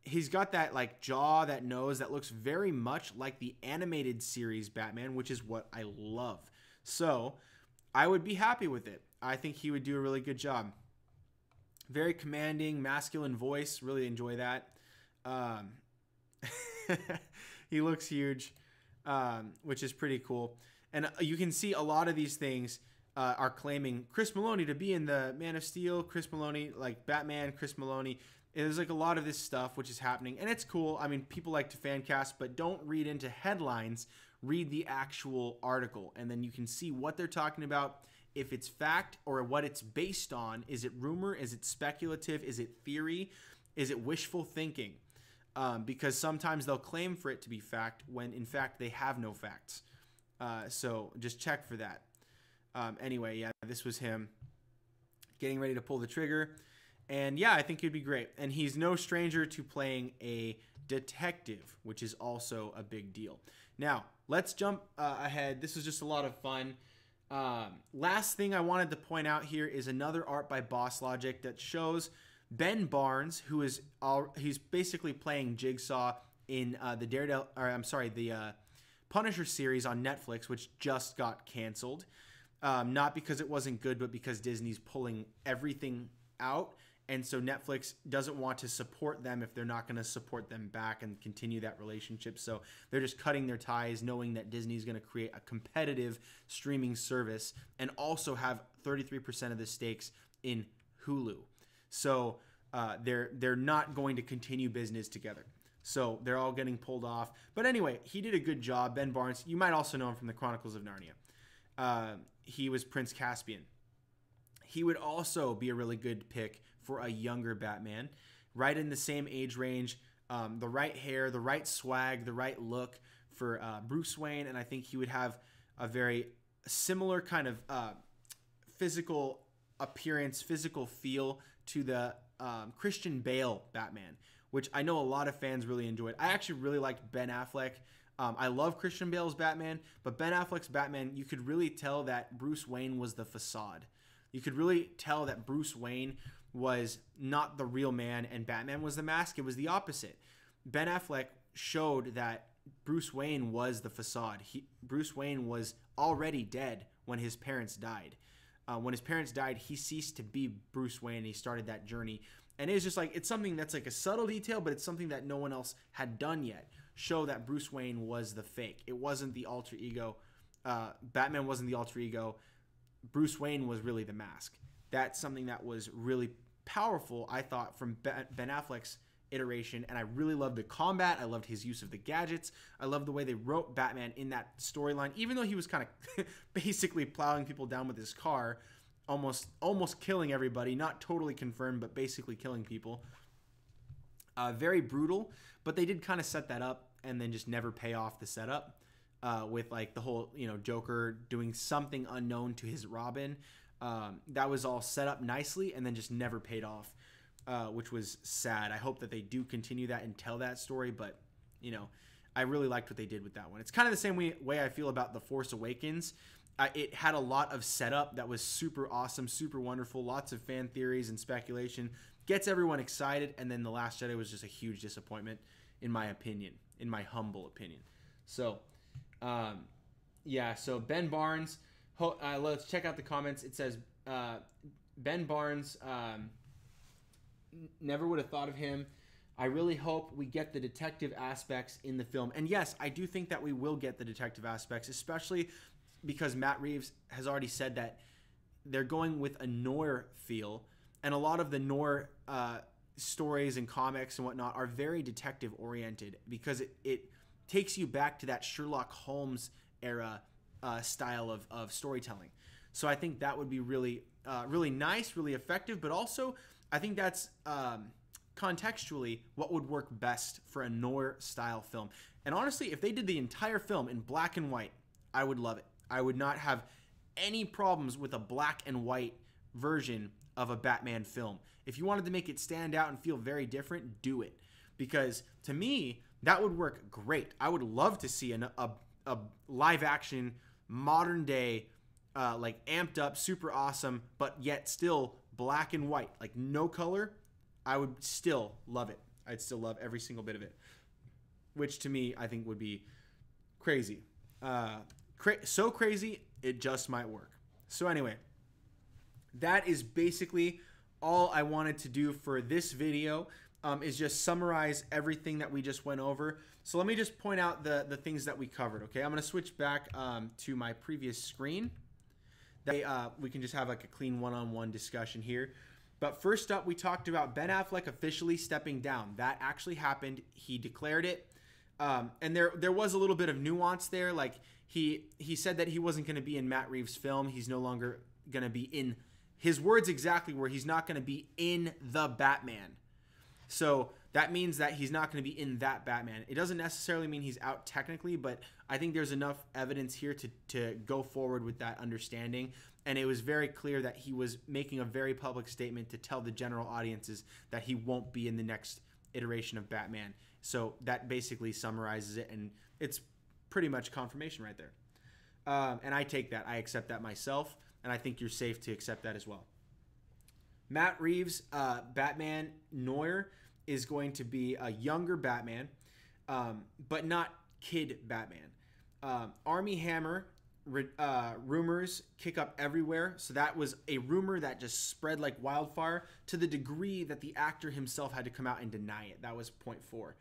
He's got that like jaw, that nose that looks very much like the animated series Batman, which is what I love. So I would be happy with it. I think he would do a really good job. Very commanding, masculine voice. Really enjoy that. He looks huge, which is pretty cool. And you can see a lot of these things are claiming Chris Maloney to be in the Man of Steel, Chris Maloney, like Batman, Chris Maloney. There's like a lot of this stuff which is happening, and it's cool. I mean, people like to fan cast, but don't read into headlines. Read the actual article, and then you can see what they're talking about, if it's fact or what it's based on. Is it rumor? Is it speculative? Is it theory? Is it wishful thinking? Because sometimes they'll claim for it to be fact when in fact they have no facts. So just check for that. Anyway, yeah, this was him getting ready to pull the trigger. And yeah, I think he'd be great. And he's no stranger to playing a detective, which is also a big deal. Now, let's jump ahead. This is just a lot of fun. Last thing I wanted to point out here is another art by Boss Logic that shows Ben Barnes, who is he's basically playing Jigsaw in the Punisher series on Netflix, which just got canceled. Not because it wasn't good, but because Disney's pulling everything out. And so Netflix doesn't want to support them if they're not going to support them back and continue that relationship. So they're just cutting their ties, knowing that Disney's going to create a competitive streaming service and also have 33% of the stakes in Hulu. So they're not going to continue business together. So they're all getting pulled off. But anyway, he did a good job. Ben Barnes, you might also know him from the Chronicles of Narnia. He was Prince Caspian. He would also be a really good pick for a younger Batman, right in the same age range, the right hair, the right swag, the right look for Bruce Wayne, and I think he would have a very similar kind of physical appearance, physical feel to the Christian Bale Batman, which I know a lot of fans really enjoyed. I actually really liked Ben Affleck. I love Christian Bale's Batman, but Ben Affleck's Batman, you could really tell that Bruce Wayne was the facade. You could really tell that Bruce Wayne was not the real man and Batman was the mask. It was the opposite. Ben Affleck showed that Bruce Wayne was the facade. Bruce Wayne was already dead when his parents died. When his parents died, he ceased to be Bruce Wayne, and he started that journey. And it's just like, it's something that's like a subtle detail, but it's something that no one else had done yet. Show that Bruce Wayne was the fake. It wasn't the alter ego. Batman wasn't the alter ego. Bruce Wayne was really the mask. That's something that was really powerful, I thought, from Ben Affleck's iteration. And I really loved the combat. I loved his use of the gadgets. I loved the way they wrote Batman in that storyline, even though he was kind of basically plowing people down with his car, almost killing everybody. Not totally confirmed, but basically killing people. Very brutal, but they did kind of set that up and then just never pay off the setup with like the whole, Joker doing something unknown to his Robin. That was all set up nicely and then just never paid off, which was sad. I hope that they do continue that and tell that story, but I really liked what they did with that one. It's kind of the same way I feel about The Force Awakens. It had a lot of setup that was super awesome, super wonderful, lots of fan theories and speculation, gets everyone excited, and then The Last Jedi was just a huge disappointment, in my opinion, in my humble opinion. So, so Ben Barnes, let's check out the comments. It says, Ben Barnes, never would have thought of him. I really hope we get the detective aspects in the film. And yes, I do think that we will get the detective aspects, especially because Matt Reeves has already said that they're going with a noir feel, and a lot of the noir stories and comics and whatnot are very detective oriented because it takes you back to that Sherlock Holmes era style of storytelling. So I think that would be really nice, really effective, but also I think that's contextually what would work best for a noir style film. And honestly, if they did the entire film in black and white, I would love it. I would not have any problems with a black and white version of a Batman film. If you wanted to make it stand out and feel very different, do it. Because to me, that would work great. I would love to see a live action, modern day, like amped up, super awesome, but yet still black and white, like no color. I would still love it. I'd still love every single bit of it. Which to me, I think would be crazy. So crazy, it just might work. So anyway, that is basically all I wanted to do for this video, is just summarize everything that we just went over. So let me just point out the things that we covered, okay? I'm going to switch back to my previous screen. That way, we can just have like a clean one-on-one discussion here. But first up, we talked about Ben Affleck officially stepping down. That actually happened. He declared it. And there was a little bit of nuance there. Like he said that he wasn't going to be in Matt Reeves' film. He's no longer going to be in, his words exactly were, he's not going to be in the Batman. So that means that he's not going to be in that Batman. It doesn't necessarily mean he's out technically, but I think there's enough evidence here to go forward with that understanding. And it was very clear that he was making a very public statement to tell the general audiences that he won't be in the next iteration of Batman. So that basically summarizes it, and it's pretty much confirmation right there. And I take that. I accept that myself, and I think you're safe to accept that as well. Matt Reeves' Batman Noir is going to be a younger Batman, but not kid Batman. Armie Hammer rumors kick up everywhere, so that was a rumor that just spread like wildfire to the degree that the actor himself had to come out and deny it. That was point 4.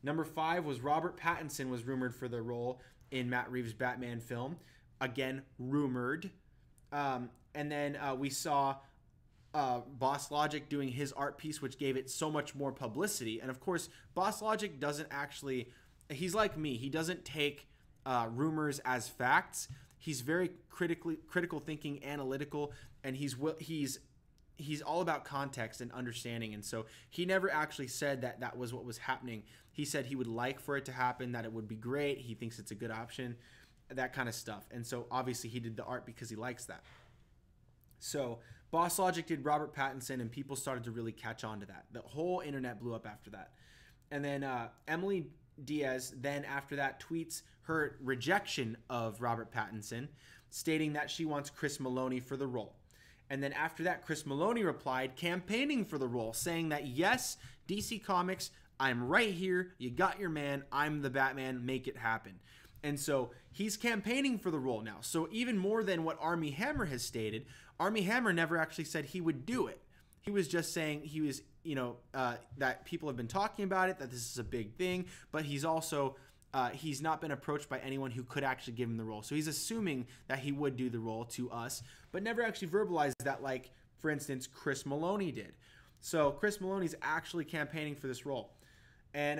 Number 5 was Robert Pattinson was rumored for the role in Matt Reeves' Batman film. Again, rumored. And then we saw Boss Logic doing his art piece, which gave it so much more publicity. And of course, Boss Logic doesn't actually, he's like me. He doesn't take rumors as facts. He's very critical thinking, analytical, and he's all about context and understanding. And so he never actually said that that was what was happening. He said he would like for it to happen, that it would be great. He thinks it's a good option, that kind of stuff. And so obviously he did the art because he likes that. So Boss Logic did Robert Pattinson, and people started to really catch on to that. The whole internet blew up after that. And then Emily Diaz then after that tweets her rejection of Robert Pattinson, stating that she wants Chris Maloney for the role. And then after that, Chris Maloney replied, campaigning for the role, saying that, yes, DC Comics, I'm right here. You got your man. I'm the Batman. Make it happen. And so he's campaigning for the role now. So even more than what Armie Hammer has stated, Armie Hammer never actually said he would do it. He was just saying he was, that people have been talking about it, that this is a big thing, but he's also, he's not been approached by anyone who could actually give him the role. So he's assuming that he would do the role to us, but never actually verbalized that, like, for instance, Chris Maloney did. So Chris Maloney's actually campaigning for this role. And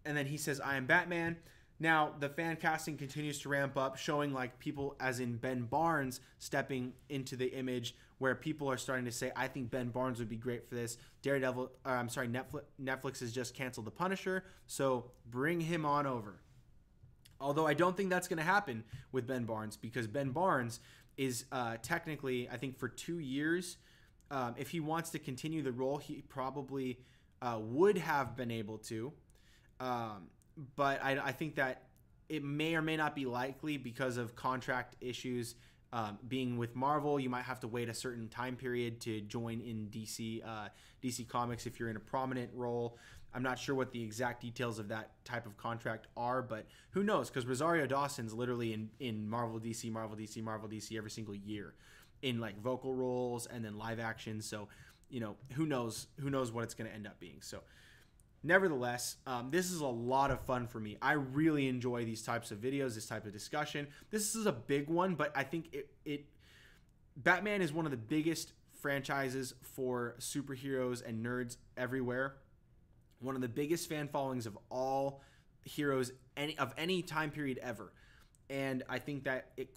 then he says, I am Batman. Now, the fan casting continues to ramp up, showing like people, as in Ben Barnes, stepping into the image, where people are starting to say, I think Ben Barnes would be great for this. Netflix has just canceled The Punisher, so bring him on over. Although I don't think that's going to happen with Ben Barnes, because Ben Barnes is technically, I think for 2 years, if he wants to continue the role, he probably would have been able to. But I think that it may or may not be likely because of contract issues. Being with Marvel, you might have to wait a certain time period to join in DC Comics if you're in a prominent role. I'm not sure what the exact details of that type of contract are, but who knows? Because Rosario Dawson's literally in Marvel, DC every single year in like vocal roles and then live action. So, who knows what it's going to end up being. So, nevertheless, this is a lot of fun for me. I really enjoy these types of videos, this type of discussion. This is a big one, but I think Batman is one of the biggest franchises for superheroes and nerds everywhere. One of the biggest fan followings of all heroes of any time period ever. And I think that it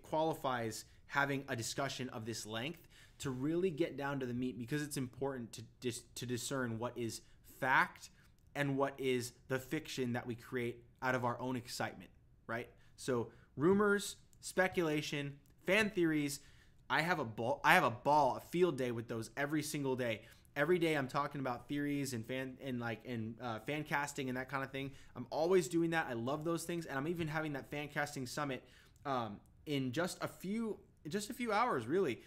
qualifies having a discussion of this length to really get down to the meat, because it's important to discern what is fact and what is the fiction that we create out of our own excitement, right? So rumors, speculation, fan theories, I have a field day with those every single day. Every day I'm talking about theories and fan casting and that kind of thing. I'm always doing that. I love those things, and I'm even having that fan casting summit in just a few hours, really.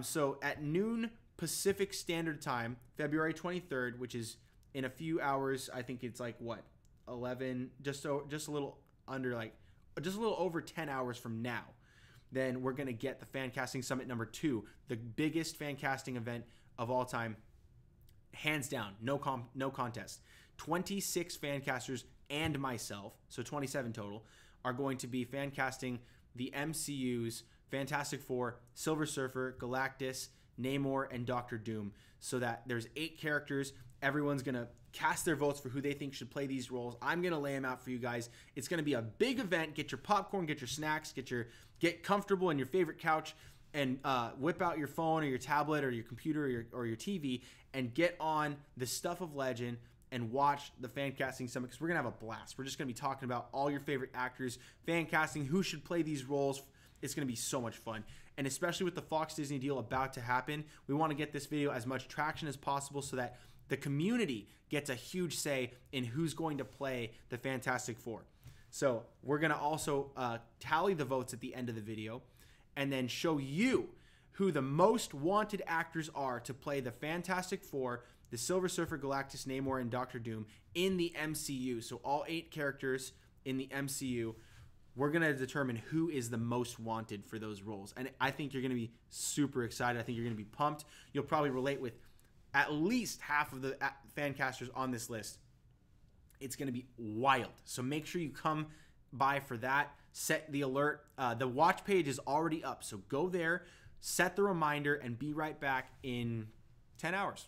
So at noon Pacific Standard Time, February 23rd, which is in a few hours. I think it's like 11, just a little over 10 hours from now. Then we're gonna get the Fan Casting Summit number 2, the biggest fan casting event of all time, hands down, no contest. 26 fan casters and myself, so 27 total, are going to be fan casting the MCU's Fantastic Four, Silver Surfer, Galactus, Namor, and Doctor Doom. So that there's 8 characters. Everyone's going to cast their votes for who they think should play these roles. I'm going to lay them out for you guys. It's going to be a big event. Get your popcorn, get your snacks, get comfortable in your favorite couch, and whip out your phone or your tablet or your computer or your TV and get on the Stuff of Legend and watch the Fan Casting Summit, because we're going to have a blast. We're just going to be talking about all your favorite actors, fan casting, who should play these roles. It's going to be so much fun. And especially with the Fox Disney deal about to happen, we want to get this video as much traction as possible so that the community gets a huge say in who's going to play the Fantastic Four. So we're going to also tally the votes at the end of the video and then show you who the most wanted actors are to play the Fantastic Four, the Silver Surfer, Galactus, Namor, and Doctor Doom in the MCU. So all 8 characters in the MCU. We're going to determine who is the most wanted for those roles. And I think you're going to be super excited. I think you're going to be pumped. You'll probably relate with at least half of the fan casters on this list. It's going to be wild. So make sure you come by for that. Set the alert. The watch page is already up. So go there, set the reminder, and be right back in 10 hours.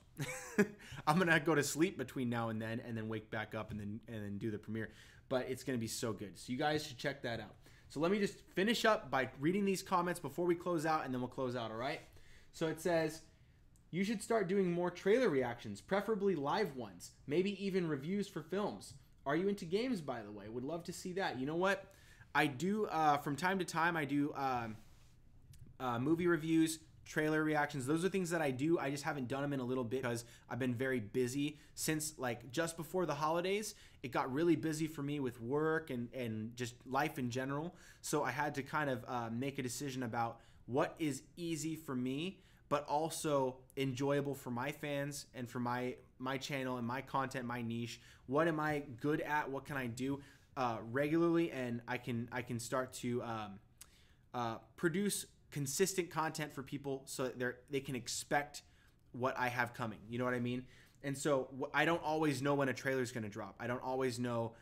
I'm going to go to sleep between now and then wake back up and then do the premiere. But it's going to be so good. So you guys should check that out. So let me just finish up by reading these comments before we close out, and then we'll close out, all right? So it says, you should start doing more trailer reactions, preferably live ones, maybe even reviews for films. Are you into games, by the way? Would love to see that. You know what? I do, from time to time, I do movie reviews, trailer reactions. Those are things that I do. I just haven't done them in a little bit because I've been very busy since like just before the holidays. It got really busy for me with work and just life in general. So I had to kind of make a decision about what is easy for me, but also enjoyable for my fans and for my channel and my content, my niche. What am I good at? What can I do? regularly, and I can start to produce consistent content for people so that they can expect what I have coming. You know what I mean? And so I don't always know when a trailer is going to drop. I don't always know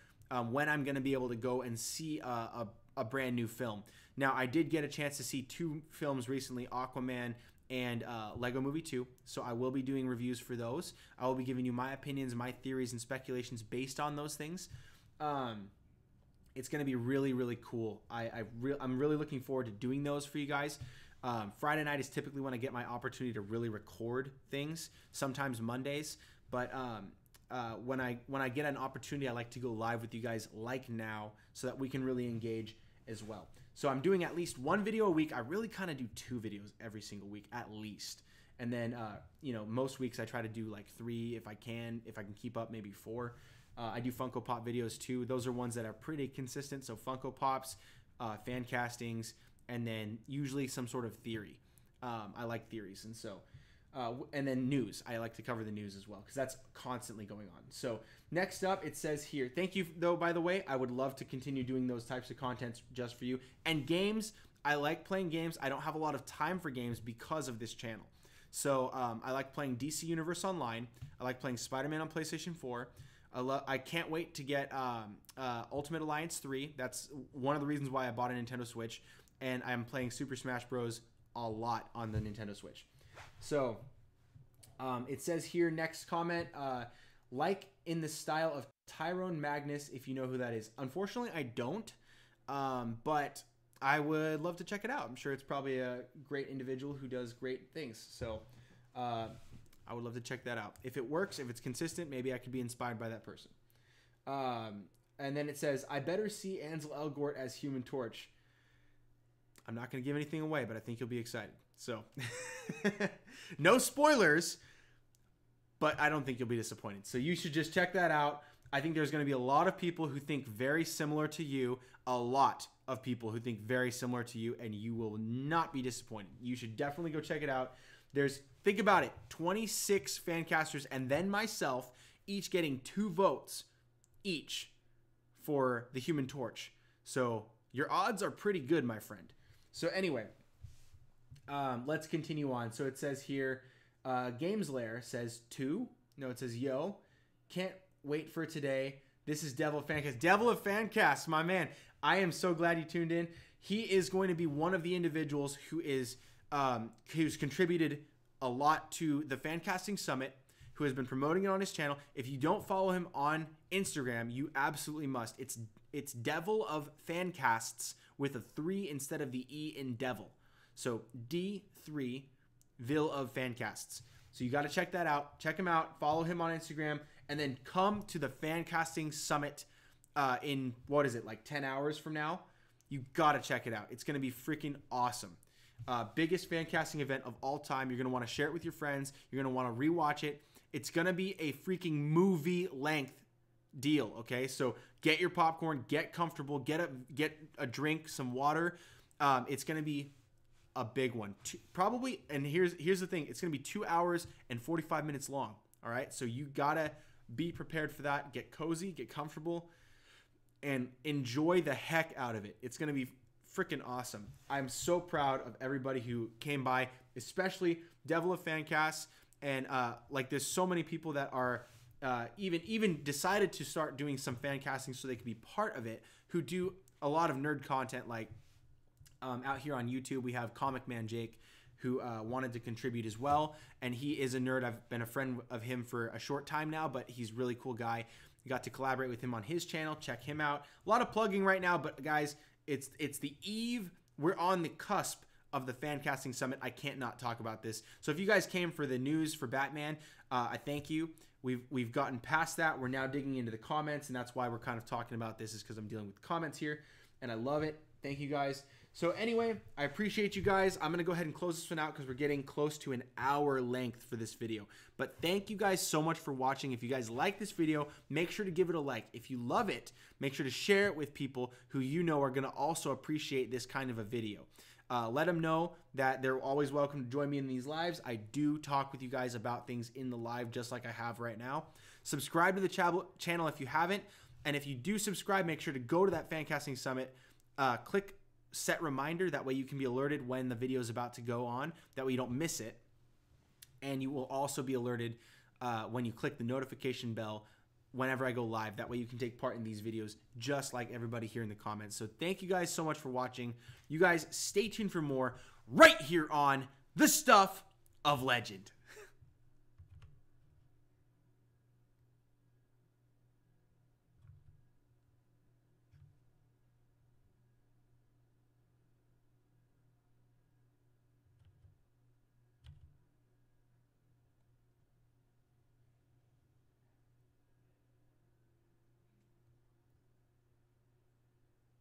when I'm going to be able to go and see a brand new film. Now, I did get a chance to see 2 films recently, Aquaman and Lego Movie 2. So I will be doing reviews for those. I will be giving you my opinions, my theories, and speculations based on those things. It's going to be really, really cool. I'm really looking forward to doing those for you guys. Friday night is typically when I get my opportunity to really record things, sometimes Mondays. But when I get an opportunity, I like to go live with you guys like now so that we can really engage as well. So I'm doing at least 1 video a week. I really kind of do 2 videos every single week at least. And then, most weeks I try to do like 3 if I can keep up, maybe 4. I do Funko Pop videos too. Those are ones that are pretty consistent. So Funko Pops, fan castings, and then usually some sort of theory. I like theories. And so, and then news. I like to cover the news as well because that's constantly going on. So next up, it says here, thank you though, by the way. I would love to continue doing those types of contents just for you. And games, I like playing games. I don't have a lot of time for games because of this channel. So I like playing DC Universe Online. I like playing Spider-Man on PlayStation 4. I can't wait to get Ultimate Alliance 3. That's one of the reasons why I bought a Nintendo Switch. And I'm playing Super Smash Bros. A lot on the Nintendo Switch. So it says here, next comment, like in the style of Tyrone Magnus, if you know who that is. Unfortunately, I don't, but I would love to check it out. I'm sure it's probably a great individual who does great things. So I would love to check that out. If it works, if it's consistent, maybe I could be inspired by that person. And then it says, I better see Ansel Elgort as Human Torch. I'm not going to give anything away, but I think you'll be excited. So, no spoilers, but I don't think you'll be disappointed. So you should just check that out. I think there's going to be a lot of people who think very similar to you, a lot of people who think very similar to you, and you will not be disappointed. You should definitely go check it out. Think about it, 26 fan casters and then myself, each getting 2 votes each for the Human Torch. So your odds are pretty good, my friend. So anyway, let's continue on. So it says here, Gameslayer says 2. No, it says, yo, can't wait for today. This is Devil of Fancast. Devil of Fancast, my man. I am so glad you tuned in. He is going to be one of the individuals who is who's contributed a lot to the Fancasting Summit, who has been promoting it on his channel. If you don't follow him on Instagram, you absolutely must. It's Devil of Fancasts with a 3 instead of the E in Devil. So D3 Vil of Fancasts. So you got to check that out. Check him out. Follow him on Instagram, and then come to the Fancasting Summit in, what is it, like 10 hours from now? You got to check it out. It's going to be freaking awesome. Biggest fan casting event of all time. You're going to want to share it with your friends. You're going to want to rewatch it. It's going to be a freaking movie length deal, okay? So get your popcorn, get comfortable, get a drink, some water. It's going to be a big one. Probably, and here's the thing. It's going to be 2 hours and 45 minutes long, all right? So you got to be prepared for that. Get cozy, get comfortable, and enjoy the heck out of it. It's going to be freaking awesome. I'm so proud of everybody who came by, especially Devil of Fancasts, and there's so many people that are even decided to start doing some fan casting so they could be part of it, who do a lot of nerd content. Like out here on YouTube, we have Comic Man Jake, who wanted to contribute as well, and he is a nerd. I've been a friend of him for a short time now, but he's a really cool guy. You got to collaborate with him on his channel. Check him out. A lot of plugging right now, but guys, it's the eve. We're on the cusp of the Fancasting Summit. I can't not talk about this. So if you guys came for the news for Batman, I thank you. We've gotten past that. We're now digging into the comments, and that's why we're kind of talking about this, is because I'm dealing with comments here, and I love it. Thank you guys. So anyway, I appreciate you guys. I'm going to go ahead and close this one out because we're getting close to an hour length for this video. But thank you guys so much for watching. If you guys like this video, make sure to give it a like. If you love it, make sure to share it with people who you know are going to also appreciate this kind of a video. Let them know that they're always welcome to join me in these lives. I do talk with you guys about things in the live just like I have right now. Subscribe to the channel if you haven't. And if you do subscribe, make sure to go to that Fan Casting Summit, click set reminder. That way you can be alerted when the video is about to go on. That way you don't miss it. And you will also be alerted when you click the notification bell whenever I go live. That way you can take part in these videos just like everybody here in the comments. So thank you guys so much for watching. You guys stay tuned for more right here on The Stuff of Legend.